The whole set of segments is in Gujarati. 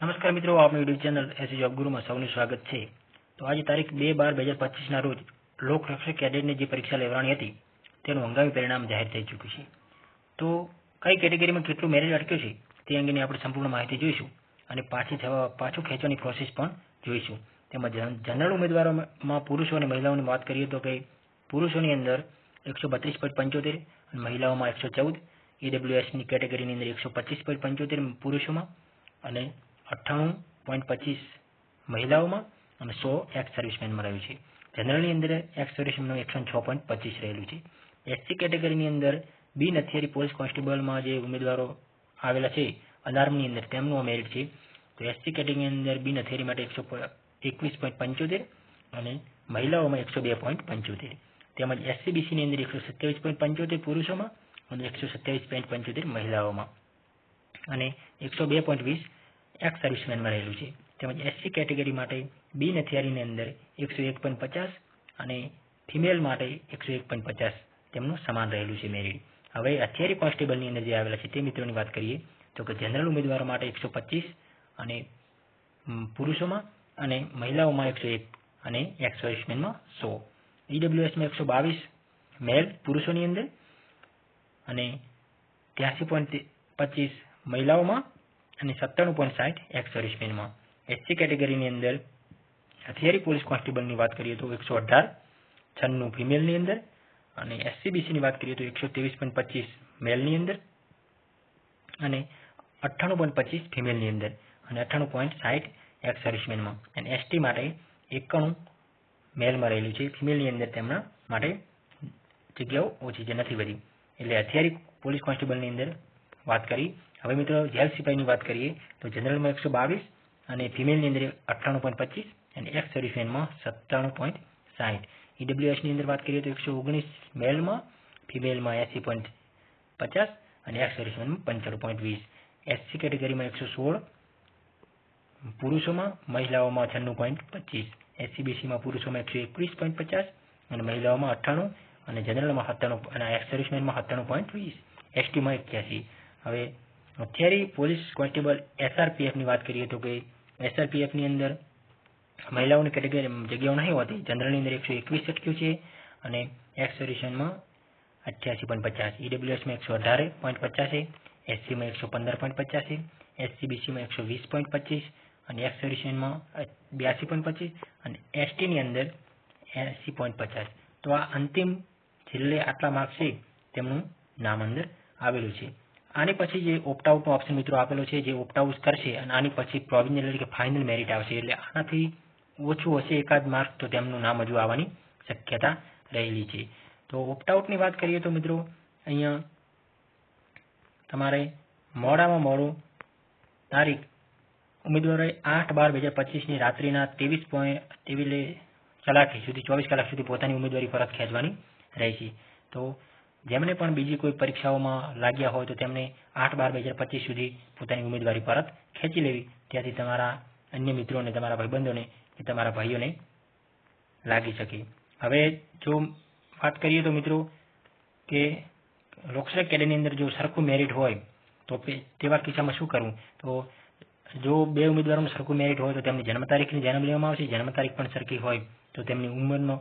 નમસ્કાર મિત્રો, આપણી યુટ્યુબ ચેનલ એસી જોબ ગુરુમાં સૌનું સ્વાગત છે। તો આજે તારીખ 2/12/2025ના રોજ લોકરક્ષક કેડેટની જે પરીક્ષા લેવાની હતી તેનું હંગામી પરિણામ જાહેર થઈ ચૂક્યું છે। તો કઈ કેટેગરીમાં કેટલું મેરિટ અટક્યું છે તે અંગેની આપણે સંપૂર્ણ માહિતી જોઈશું અને પાછું ખેંચવાની પ્રોસેસ પણ જોઈશું। તેમજ જનરલ ઉમેદવારોમાં પુરુષો અને મહિલાઓની વાત કરીએ તો કે પુરુષોની અંદર 132.75 અને મહિલાઓમાં 114, ઈડબ્લ્યુએસની કેટેગરીની અંદર 125.75 પુરુષોમાં અને 98.25 મહિલાઓમાં અને 100 એક્સ સર્વિસમેનમાં રહ્યું છે। જનરલની અંદર એક્સ સર્વિસમેનનું 106.25 રહેલું છે। એસસી કેટેગરીની અંદર બી નથિયારી પોલીસ કોન્સ્ટેબલમાં જે ઉમેદવારો આવેલા છે અલાર્મની અંદર તેમનું મેરિટ છે। તો એસસી કેટેગરીની અંદર બી નથિયારી માટે 121.75 અને મહિલાઓમાં 102.75 તેમજ એસસીબીસીની અંદર 127.75 પુરુષોમાં અને 127.75 મહિલાઓમાં અને 102.20 એક્સ સર્વિસમેનમાં રહેલું છે। તેમજ એસસી કેટેગરી માટે બી નથિયારીની અંદર 101.50 અને ફિમેલ માટે 101.50 તેમનું સમાન રહેલું છે મેરિટ। હવે હથિયારી કોન્સ્ટેબલની અંદર જે આવેલા છે તે મિત્રોની વાત કરીએ તો કે જનરલ ઉમેદવારો માટે 125 અને પુરુષોમાં અને મહિલાઓમાં 101 અને એક્સ સર્વિસમેનમાં 100, ઈડબ્લ્યુએસમાં 122 મેલ પુરુષોની અંદર અને 83.25 મહિલાઓમાં અને 97.60 એક્સ સર્વિસમેનમાં। એસસી કેટેગરીની અંદર હથિયારી પોલીસ કોન્સ્ટેબલની વાત કરીએ તો 118, 96 ફિમેલની અંદર અને એસસીબીસીની વાત કરીએ તો 123.25 મેલની અંદર અને 98.25 ફિમેલની અંદર અને 98.60 એક્સ સર્વિસમેનમાં અને એસટી માટે 91 મેલમાં રહેલું છે, ફિમેલની અંદર તેમના માટે જગ્યાઓ ઓછી જે નથી બધી। એટલે હથિયારી પોલીસ કોન્સ્ટેબલની અંદર વાત કરી। હવે મિત્રો જેલ સિપાહીની વાત કરીએ તો જનરલમાં 122 અને ફિમેલની અંદર 98.25 અને એક્સ સર્વિસમેનમાં 97.60, ઈડબ્લ્યુએસની અંદર વાત કરીએ તો 119 મેલમાં, ફિમેલમાં 80.50 અને એક્સ સર્વિસમેનમાં 95.20, એસસી કેટેગરીમાં 116 પુરુષોમાં, મહિલાઓમાં 96.25, એસસીબીસીમાં પુરુષોમાં 121.50 અને મહિલાઓમાં 98 અને જનરલમાં 97 અને એક્સ સર્વિસમેનમાં 97.20, એસટીમાં 81। હવે હથિયારી પોલીસ કોન્સ્ટેબલ એસઆરપીએફની વાત કરીએ તો કે એસઆરપીએફની અંદર મહિલાઓની કેટેગરી જગ્યાઓ નહીં હોતી। જનરલની અંદર 121 અટક્યું છે અને એક્સ સર્વિસમેનમાં 88.50, ઈડબ્લ્યુએસમાં 118.50, એસસીમાં 115.50, એસસીબીસીમાં 120.25 અને એક્સ સર્વિસમેનમાં 82.25 અને એસટીની અંદર 80.50। તો આ અંતિમ છેલ્લે આટલા માર્ક્સ છે તેમનું નામ અંદર આવેલું છે। આની પછી જે ઓપ્ટ આઉટનો ઓપ્શન મિત્રો આપેલો છે, જે ઓપ્ટ આઉટ કરશે અને આની પછી પ્રોવિઝનલ એટલે કે ફાઇનલ મેરિટ આવશે, એટલે આનાથી ઓછું હશે એકાદ માર્ક તો તેમનું નામ હજુ આવવાની શક્યતા રહેલી છે। તો ઓપ્ટ આઉટની વાત કરીએ તો મિત્રો અહીંયા તમારે મોડામાં મોડું તારીખ ઉમેદવારોએ 8/12/2025ની રાત્રિના 23 કલાક સુધી 24 કલાક સુધી પોતાની ઉમેદવારી પરત ખેંચવાની રહેશે। તો જેમને પણ બીજી કોઈ પરીક્ષાઓમાં લાગ્યા હોય તો તેમને 8/12/2025 સુધી પોતાની ઉમેદવારી પરત ખેંચી લેવી, ત્યાંથી તમારા અન્ય મિત્રોને, તમારા ભાઈબંધોને કે તમારા ભાઈઓને લાગી શકે। હવે જો વાત કરીએ તો મિત્રો કે લોકરક્ષક કેડરની અંદર જો સરખું મેરિટ હોય તો તેવા કિસ્સામાં શું કરવું? તો જો બે ઉમેદવારોનું સરખું મેરિટ હોય તો તેમની જન્મ તારીખની ધ્યાનમાં લેવામાં આવશે। જન્મ તારીખ પણ સરખી હોય તો તેમની ઉંમરનો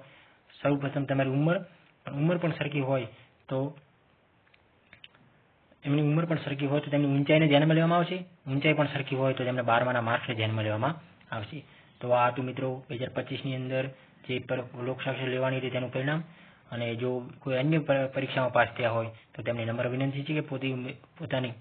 સૌપ્રથમ તમારી ઉંમર પણ સરખી હોય તો એમની ઉંમર પણ સરખી હોય તો તેમની ઊંચાઈને ધ્યાનમાં લેવામાં આવશે। ઊંચાઈ પણ સરખી હોય તો તેમને 12માના માર્ક્સને ધ્યાનમાં લેવામાં આવશે। તો આ હતું મિત્રો 2025ની અંદર જે લોકરક્ષક લેવાની હતી તેનું પરિણામ। અને જો કોઈ અન્ય પરીક્ષામાં પાસ થયા હોય તો તેમને નમ્ર વિનંતી છે કે પોતાની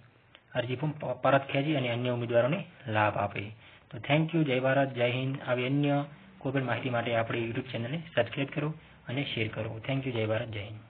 અરજી ફોર્મ પરત ખેંચી અને અન્ય ઉમેદવારોને લાભ આપે। તો થેન્ક યુ, જય ભારત, જય હિન્દ। આવી અન્ય કોઈ પણ માહિતી માટે આપણી યુટ્યુબ ચેનલને સબસ્ક્રાઈબ કરો અને શેર કરો। થેન્ક યુ, જય ભારત, જય હિન્દ।